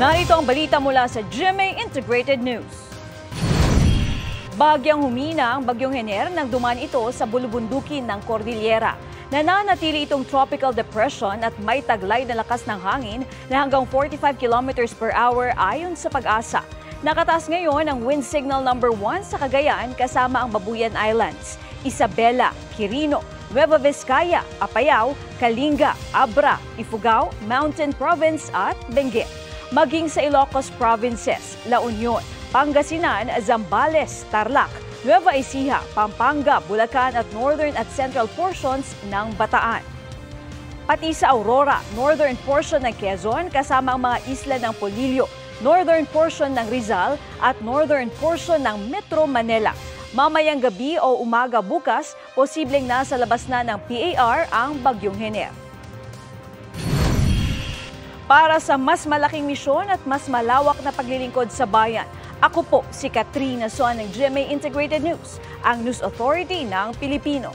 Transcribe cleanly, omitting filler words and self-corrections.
Narito ang balita mula sa GMA Integrated News. Bagyang humina ang Bagyong Hener nang dumaan ito sa bulubundukin ng Cordillera. Nananatili itong tropical depression at may taglay na lakas ng hangin na hanggang 45 kilometers per hour ayon sa Pag-asa. Nakataas ngayon ang wind signal number 1 sa Cagayan kasama ang Babuyan Islands, Isabela, Quirino, Nueva Vizcaya, Apayao, Kalinga, Abra, Ifugao, Mountain Province at Benguet. Maging sa Ilocos Provinces, La Union, Pangasinan, Zambales, Tarlac, Nueva Ecija, Pampanga, Bulacan at northern at central portions ng Bataan. Pati sa Aurora, northern portion ng Quezon kasama ang mga isla ng Polillo, northern portion ng Rizal at northern portion ng Metro Manila. Mamayang gabi o umaga bukas, posibleng nasa labas na ng PAR ang Bagyong Hener. Para sa mas malaking misyon at mas malawak na paglilingkod sa bayan, ako po si Katrina Soan ng GMA Integrated News, ang News Authority ng Pilipino.